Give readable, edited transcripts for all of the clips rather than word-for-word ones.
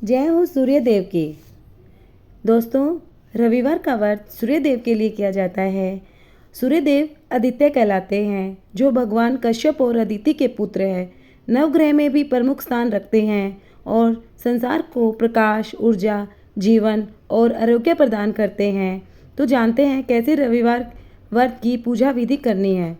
जय हो सूर्यदेव की। दोस्तों, रविवार का व्रत सूर्यदेव के लिए किया जाता है। सूर्यदेव आदित्य कहलाते हैं, जो भगवान कश्यप और अदिति के पुत्र हैं। नवग्रह में भी प्रमुख स्थान रखते हैं और संसार को प्रकाश, ऊर्जा, जीवन और आरोग्य प्रदान करते हैं। तो जानते हैं कैसे रविवार व्रत की पूजा विधि करनी है।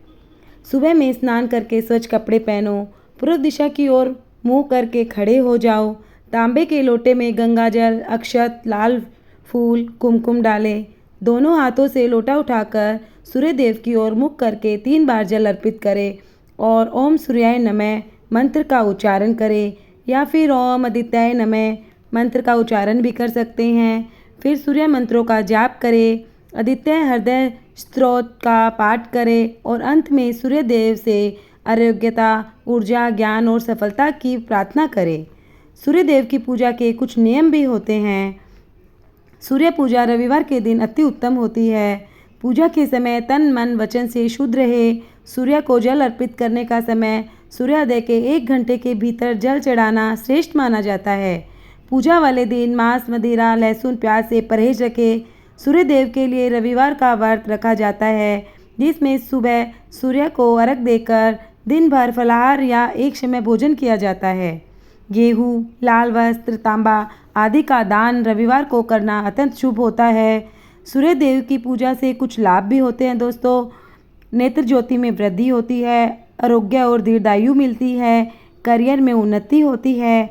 सुबह में स्नान करके स्वच्छ कपड़े पहनो, पूर्व दिशा की ओर मुंह करके खड़े हो जाओ। तांबे के लोटे में गंगाजल, अक्षत, लाल फूल, कुमकुम डालें। दोनों हाथों से लोटा उठाकर सूर्यदेव की ओर मुख करके 3 बार जल अर्पित करें और ओम सूर्याय नमः मंत्र का उच्चारण करें या फिर ओम आदित्याय नमः मंत्र का उच्चारण भी कर सकते हैं। फिर सूर्य मंत्रों का जाप करें, आदित्य हृदय स्तोत्र का पाठ करें और अंत में सूर्यदेव से आरोग्यता, ऊर्जा, ज्ञान और सफलता की प्रार्थना करें। सूर्यदेव की पूजा के कुछ नियम भी होते हैं। सूर्य पूजा रविवार के दिन अति उत्तम होती है। पूजा के समय तन, मन, वचन से शुद्ध रहे। सूर्य को जल अर्पित करने का समय सूर्योदय के 1 घंटे के भीतर जल चढ़ाना श्रेष्ठ माना जाता है। पूजा वाले दिन मांस, मदिरा, लहसुन, प्याज से परहेज रखें। सूर्यदेव के लिए रविवार का व्रत रखा जाता है, जिसमें सुबह सूर्य को अर्घ्य देकर दिन भर फलाहार या एक समय भोजन किया जाता है। गेहूँ, लाल वस्त्र, तांबा आदि का दान रविवार को करना अत्यंत शुभ होता है। सूर्यदेव की पूजा से कुछ लाभ भी होते हैं दोस्तों। नेत्र ज्योति में वृद्धि होती है, आरोग्य और दीर्घायु मिलती है, करियर में उन्नति होती है,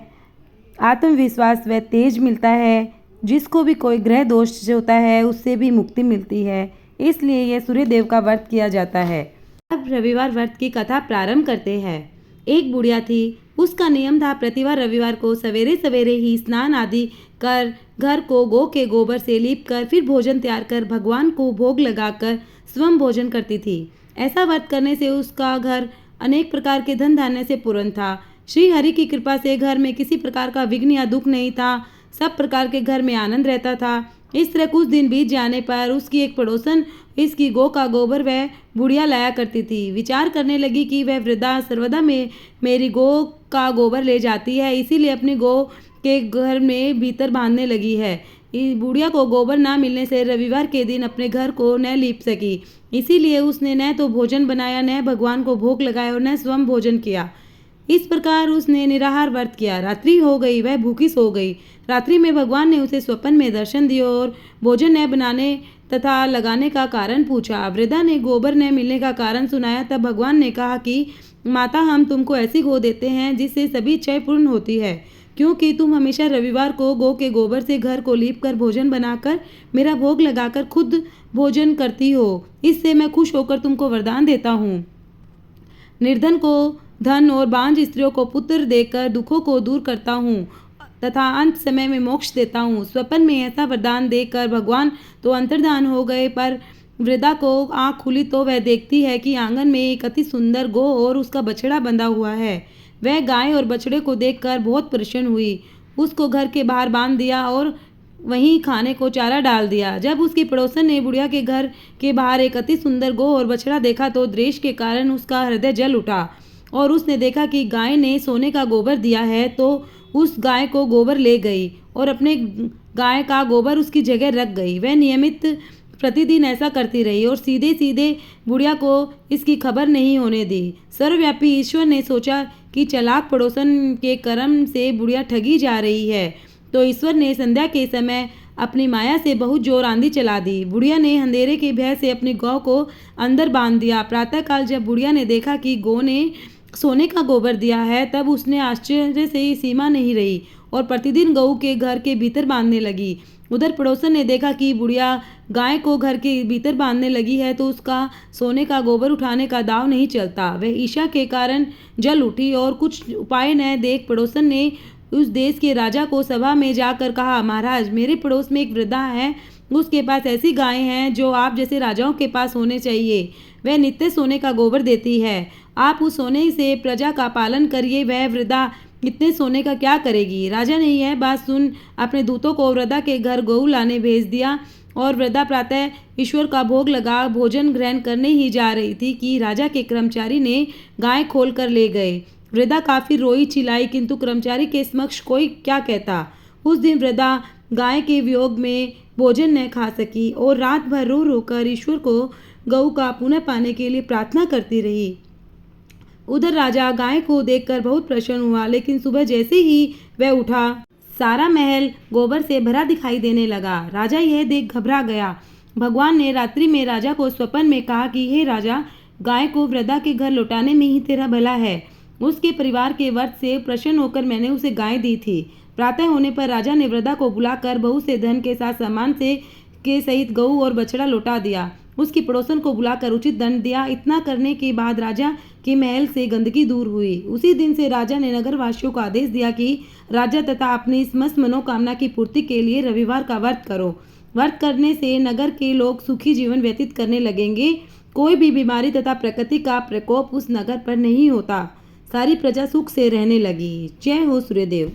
आत्मविश्वास व तेज मिलता है। जिसको भी कोई ग्रह दोष होता है उससे भी मुक्ति मिलती है, इसलिए यह सूर्यदेव का व्रत किया जाता है। अब रविवार व्रत की कथा प्रारंभ करते हैं। एक बुढ़िया थी, उसका नियम था प्रतिवार रविवार को सवेरे सवेरे ही स्नान आदि कर घर को गौ के गोबर से लीप कर फिर भोजन तैयार कर भगवान को भोग लगाकर स्वयं भोजन करती थी। ऐसा व्रत करने से उसका घर अनेक प्रकार के धन धान्य से पूर्ण था। श्री हरि की कृपा से घर में किसी प्रकार का विघ्न या दुख नहीं था। सब प्रकार के घर में आनंद रहता था। इस तरह कुछ दिन बीत जाने पर उसकी एक पड़ोसन इसकी गौ का गोबर वह बुढ़िया लाया करती थी। विचार करने लगी कि वह वृद्धा सर्वदा में मेरी गौ का गोबर ले जाती है, इसीलिए अपनी गौ के घर में भीतर बांधने लगी है। बुढ़िया को गोबर ना मिलने से रविवार के दिन अपने घर को न लीप सकी, इसीलिए उसने न तो भोजन बनाया, न भगवान को भोग लगाया और न स्वयं भोजन किया। इस प्रकार उसने निराहार व्रत किया। रात्रि हो गई, वह भूखी सो गई। रात्रि में भगवान ने उसे स्वप्न में दर्शन दिए और भोजन न बनाने तथा लगाने का कारण पूछा। वृद्धा ने गोबर न मिलने का कारण सुनाया। तब भगवान ने कहा कि माता, हम तुमको ऐसी गौ देते हैं जिससे सभी इच्छाएं पूर्ण होती है, क्योंकि तुम हमेशा रविवार को गौ के गोबर से घर को लीप कर भोजन बनाकर मेरा भोग लगाकर खुद भोजन करती हो। इससे मैं खुश होकर तुमको वरदान देता हूँ। निर्धन को धन और बांझ स्त्रियों को पुत्र देकर दुखों को दूर करता हूँ तथा अंत समय में मोक्ष देता हूँ। स्वप्न में ऐसा वरदान देकर भगवान तो अंतर्धान हो गए, पर वृद्धा को आँख खुली तो वह देखती है कि आंगन में एक अति सुंदर गौ और उसका बछड़ा बंधा हुआ है। वह गाय और बछड़े को देखकर बहुत प्रसन्न हुई। उसको घर के बाहर बांध दिया और वहीं खाने को चारा डाल दिया। जब उसकी पड़ोसन ने बुढ़िया के घर के बाहर एक अति सुंदर गौ और बछड़ा देखा तो द्वेष के कारण उसका हृदय जल उठा और उसने देखा कि गाय ने सोने का गोबर दिया है, तो उस गाय को गोबर ले गई और अपने गाय का गोबर उसकी जगह रख गई। वह नियमित प्रतिदिन ऐसा करती रही और सीधे सीधे बुढ़िया को इसकी खबर नहीं होने दी। सर्वव्यापी ईश्वर ने सोचा कि चालाक पड़ोसन के कर्म से बुढ़िया ठगी जा रही है, तो ईश्वर ने संध्या के समय अपनी माया से बहुत जोर आंधी चला दी। बुढ़िया ने अंधेरे के भय से अपनी गौ को अंदर बांध दिया। प्रातःकाल जब बुढ़िया ने देखा कि गौ ने सोने का गोबर दिया है, तब उसने आश्चर्य से सीमा नहीं रही और प्रतिदिन गऊ के घर के भीतर बांधने लगी। उधर पड़ोसन ने देखा कि बुढ़िया गाय को घर के भीतर बांधने लगी है, तो उसका सोने का गोबर उठाने का दाव नहीं चलता। वह ईर्ष्या के कारण जल उठी और कुछ उपाय न देख पड़ोसन ने उस देश के राजा को सभा में जाकर कहा, महाराज, मेरे पड़ोस में एक वृद्धा है, उसके पास ऐसी गाय हैं जो आप जैसे राजाओं के पास होने चाहिए। वह नित्य सोने का गोबर देती है। आप उस सोने से प्रजा का पालन करिए। वह वृद्धा इतने सोने का क्या करेगी। राजा ने यह बात सुन अपने दूतों को वृद्धा के घर गऊ लाने भेज दिया और वृद्धा प्रातः ईश्वर का भोग लगा भोजन ग्रहण करने ही जा रही थी कि राजा के कर्मचारी ने गाय खोल कर ले गए। वृद्धा काफी रोई चिल्लाई, किंतु कर्मचारी के समक्ष कोई क्या कहता। उस दिन वृद्धा गाय के वियोग में भोजन न खा सकी और रात भर रो रोकर ईश्वर को गऊ का पुनः पाने के लिए प्रार्थना करती रही। उधर राजा गाय को देखकर बहुत प्रसन्न हुआ, लेकिन सुबह जैसे ही वह उठा, सारा महल गोबर से भरा दिखाई देने लगा। राजा यह देख घबरा गया। भगवान ने रात्रि में राजा को स्वप्न में कहा कि हे राजा, गाय को वृद्धा के घर लौटाने में ही तेरा भला है। उसके परिवार के व्रत से प्रसन्न होकर मैंने उसे गाय दी थी। प्रातः होने पर राजा ने वृद्धा को बुलाकर बहू से धन के साथ सामान से के सहित गऊ और बछड़ा लौटा दिया। उसकी पड़ोसन को बुलाकर उचित दंड दिया। इतना करने के बाद राजा के महल से गंदगी दूर हुई। उसी दिन से राजा ने नगरवासियों को आदेश दिया कि राजा तथा अपनी समस्त मनोकामना की पूर्ति के लिए रविवार का व्रत करो। व्रत करने से नगर के लोग सुखी जीवन व्यतीत करने लगेंगे। कोई भी बीमारी तथा प्रकृति का प्रकोप उस नगर पर नहीं होता। सारी प्रजा सुख से रहने लगी। जय हो सूर्यदेव।